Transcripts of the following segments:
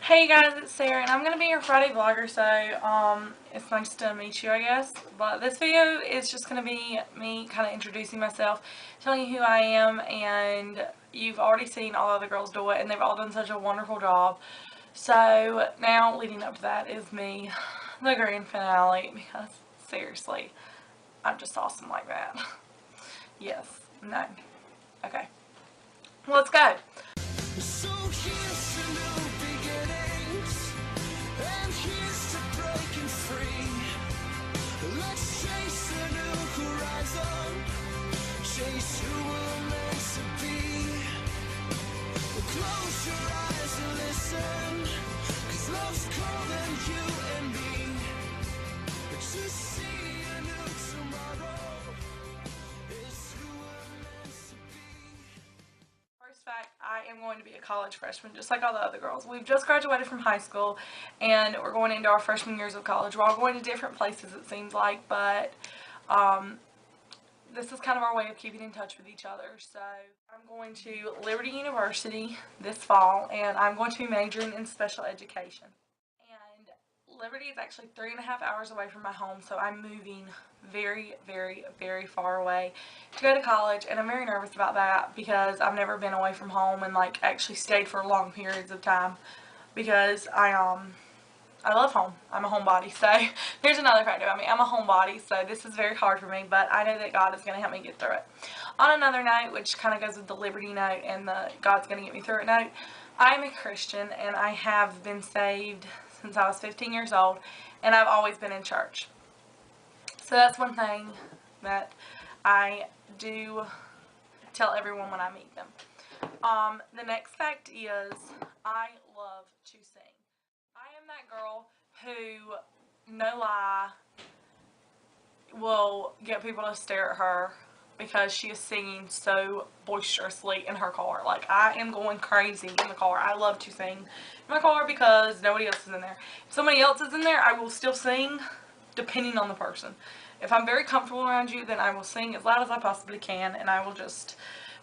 Hey guys, it's Sarah, and I'm going to be your Friday vlogger, so, it's nice to meet you, I guess. But this video is just going to be me kind of introducing myself, telling you who I am, and you've already seen all the other girls do it, and they've all done such a wonderful job. So, now, leading up to that is me, the grand finale, because, seriously, I'm just awesome like that. Yes. No. Okay. Let's go. So here's to new beginnings, and here's to breaking free. Let's chase a new horizon, chase who we're meant to be. Close your eyes and listen, 'cause love's calling you and me to see a new tomorrow is who we're meant to be. First fact, I am going to be a college freshman just like all the other girls. We've just graduated from high school and we're going into our freshman years of college. We're all going to different places, it seems like, but this is kind of our way of keeping in touch with each other. So I'm going to Liberty University this fall, and I'm going to be majoring in special education. And Liberty is actually 3.5 hours away from my home, so I'm moving very, very, very far away to go to college, and I'm very nervous about that because I've never been away from home and like actually stayed for long periods of time because I love home. I'm a homebody. So here's another fact about me. I'm a homebody, so this is very hard for me, but I know that God is going to help me get through it. On another note, which kind of goes with the Liberty note and the God's going to get me through it note, I'm a Christian and I have been saved since I was 15 years old, and I've always been in church. So that's one thing that I do tell everyone when I meet them. The next fact is I love to sing. I am that girl who, no lie, will get people to stare at her because she is singing so boisterously in her car. Like, I am going crazy in the car. I love to sing in my car because nobody else is in there. If somebody else is in there, I will still sing depending on the person. If I'm very comfortable around you, then I will sing as loud as I possibly can, and I will just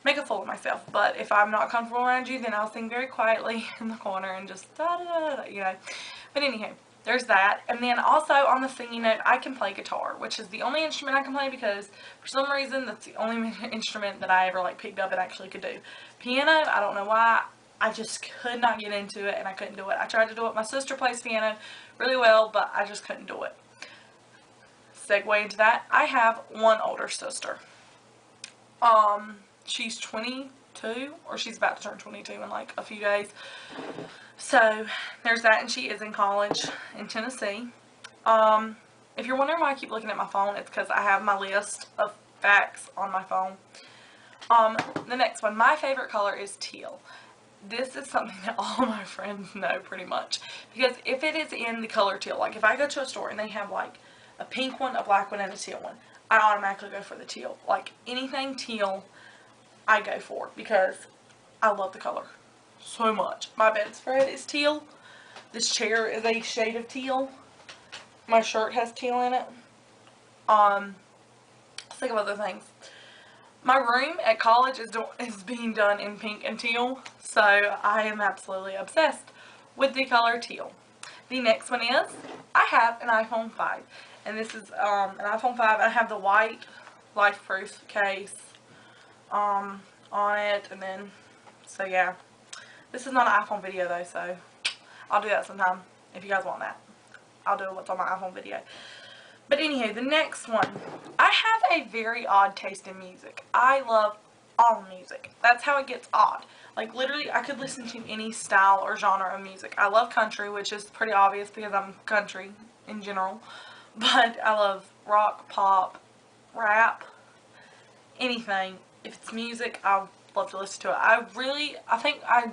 make a fool of myself. But if I'm not comfortable around you, then I'll sing very quietly in the corner and just da da da da, you know. But anywho, there's that. And then also on the singing note, I can play guitar, which is the only instrument I can play because for some reason that's the only instrument that I ever like picked up and actually could do. Piano, I don't know why, I just could not get into it and I couldn't do it. I tried to do it. My sister plays piano really well, but I just couldn't do it. Segue into that, I have one older sister. She's 22, or she's about to turn 22 in like a few days. So there's that, and she is in college in Tennessee. If you're wondering why I keep looking at my phone, it's because I have my list of facts on my phone. The next one, my favorite color is teal. This is something that all my friends know pretty much, because if it is in the color teal, like if I go to a store and they have like a pink one, a black one, and a teal one, I automatically go for the teal. Like anything teal, I go for because I love the color so much. My bedspread is teal. This chair is a shade of teal. My shirt has teal in it. Think of other things. My room at college is being done in pink and teal, so I am absolutely obsessed with the color teal. The next one is I have an iPhone 5, and this is an iPhone 5. I have the white life-proof case on it, and then so yeah. This is not an iPhone video though, so I'll do that sometime if you guys want that. I'll do what's on my iPhone video. But anywho, the next one. I have a very odd taste in music. I love all music. That's how it gets odd. Like literally, I could listen to any style or genre of music. I love country, which is pretty obvious because I'm country in general. But I love rock, pop, rap, anything. If it's music, I love to listen to it. I think I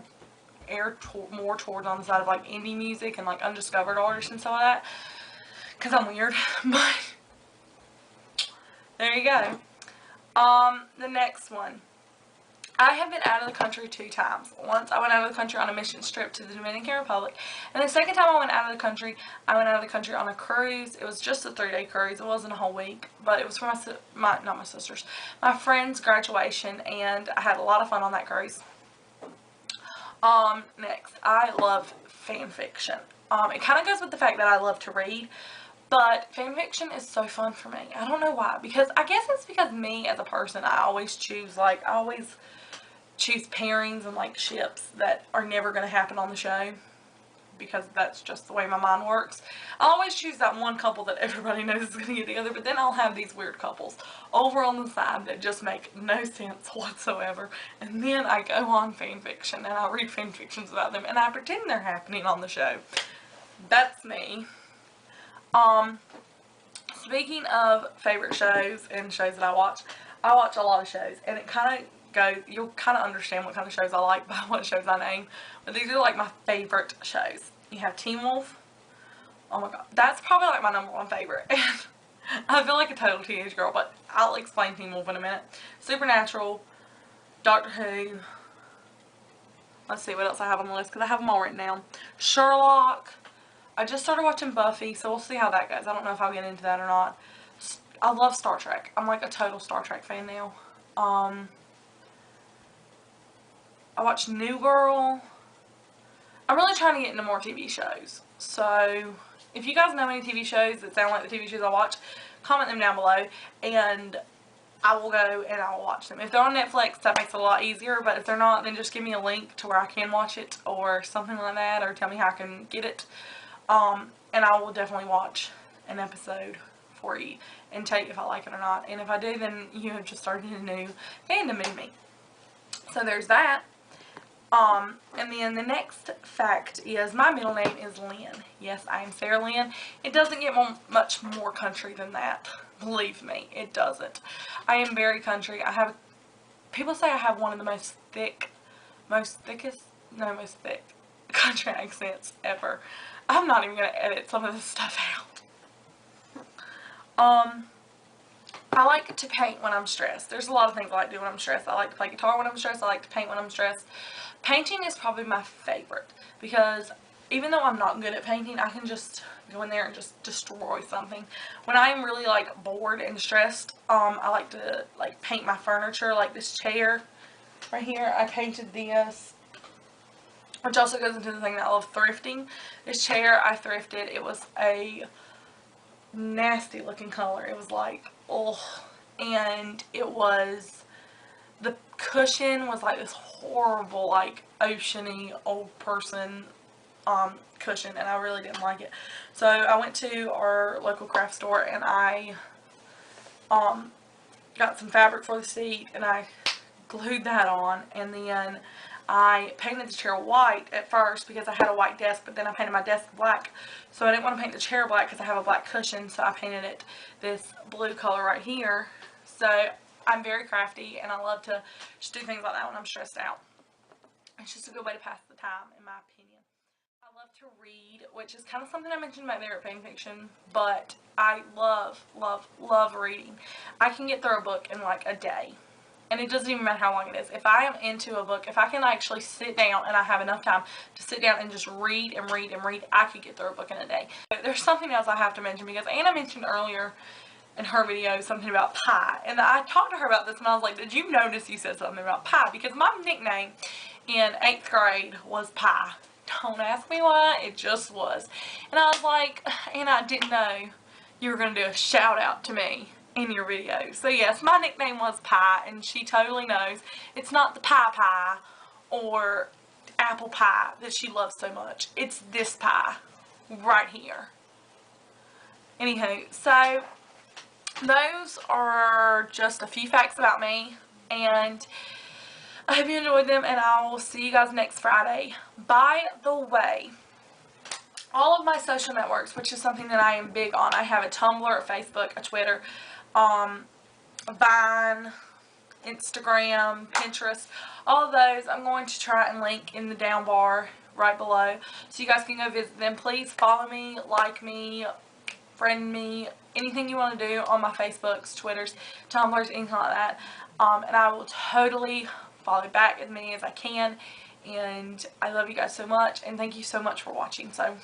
air more towards on the side of like indie music and like undiscovered artists and stuff like that because I'm weird. But there you go. The next one, I have been out of the country 2 times. Once I went out of the country on a mission trip to the Dominican Republic, and the second time I went out of the country, I went out of the country on a cruise. It was just a 3-day cruise. It wasn't a whole week, but it was for not my sister's, my friend's graduation, and I had a lot of fun on that cruise. Next, I love fan fiction. It kind of goes with the fact that I love to read, but fan fiction is so fun for me. I don't know why, because I guess it's because me as a person, I always choose pairings and like ships that are never going to happen on the show, because that's just the way my mind works. I always choose that one couple that everybody knows is going to get together, but then I'll have these weird couples over on the side that just make no sense whatsoever, and then I go on fan fiction and I read fan fictions about them and I pretend they're happening on the show. That's me. Speaking of favorite shows and shows that I watch a lot of shows, and it kind of goes, you'll kind of understand what kind of shows I like by what shows I name, but these are like my favorite shows. You have Teen Wolf. Oh my god, that's probably like my #1 favorite, and I feel like a total teenage girl, but I'll explain Teen Wolf in a minute. Supernatural, Doctor Who, let's see what else I have on the list, because I have them all written down. Sherlock. I just started watching Buffy, so we'll see how that goes. I don't know if I'll get into that or not. I love Star Trek. I'm like a total Star Trek fan now. I watch New Girl. I'm really trying to get into more TV shows. So, if you guys know any TV shows that sound like the TV shows I watch, comment them down below, and I will go and I will watch them. If they're on Netflix, that makes it a lot easier, but if they're not, then just give me a link to where I can watch it, or something like that, or tell me how I can get it. And I will definitely watch an episode for you and tell you if I like it or not. And if I do, then you have just started a new fandom in me. So there's that. And then the next fact is my middle name is Lynn. Yes, I am Sarah Lynn. It doesn't get much more country than that. Believe me, it doesn't. I am very country. People say I have one of the most thick country accents ever. I'm not even going to edit some of this stuff out. I like to paint when I'm stressed. There's a lot of things I like to do when I'm stressed. I like to play guitar when I'm stressed. I like to paint when I'm stressed. Painting is probably my favorite, because even though I'm not good at painting, I can just go in there and just destroy something. When I'm really like bored and stressed, I like to like paint my furniture, like this chair right here. I painted this, which also goes into the thing that I love thrifting. This chair I thrifted. It was a nasty looking color. It was like, oh, and it was, the cushion was like this horrible, like oceany old person cushion, and I really didn't like it. So I went to our local craft store and I got some fabric for the seat, and I glued that on, and then I painted the chair white at first because I had a white desk, but then I painted my desk black. So I didn't want to paint the chair black because I have a black cushion, so I painted it this blue color right here. So I'm very crafty, and I love to just do things like that when I'm stressed out. It's just a good way to pass the time, in my opinion. I love to read, which is kind of something I mentioned about there at fan fiction, but I love, love, love reading. I can get through a book in like a day. And it doesn't even matter how long it is. If I am into a book, if I can actually sit down and I have enough time to sit down and just read and read and read, I could get through a book in a day. There's something else I have to mention, because Anna mentioned earlier in her video something about pie. And I talked to her about this, and I was like, did you notice you said something about pie? Because my nickname in 8th grade was Pie. Don't ask me why, it just was. And I was like, Anna, I didn't know you were going to do a shout out to me in your video. So yes, my nickname was Pie, and she totally knows it's not the pie or apple pie that she loves so much. It's this pie right here. Anywho, so those are just a few facts about me, and I hope you enjoyed them, and I will see you guys next Friday. By the way, all of my social networks, which is something that I am big on, I have a Tumblr, a Facebook, a Twitter, Vine, Instagram, Pinterest, all of those I'm going to try and link in the down bar right below, so you guys can go visit them. Please follow me, like me, friend me, anything you want to do on my Facebooks, Twitters, Tumblrs, anything like that, and I will totally follow back as many as I can. And I love you guys so much, and thank you so much for watching. So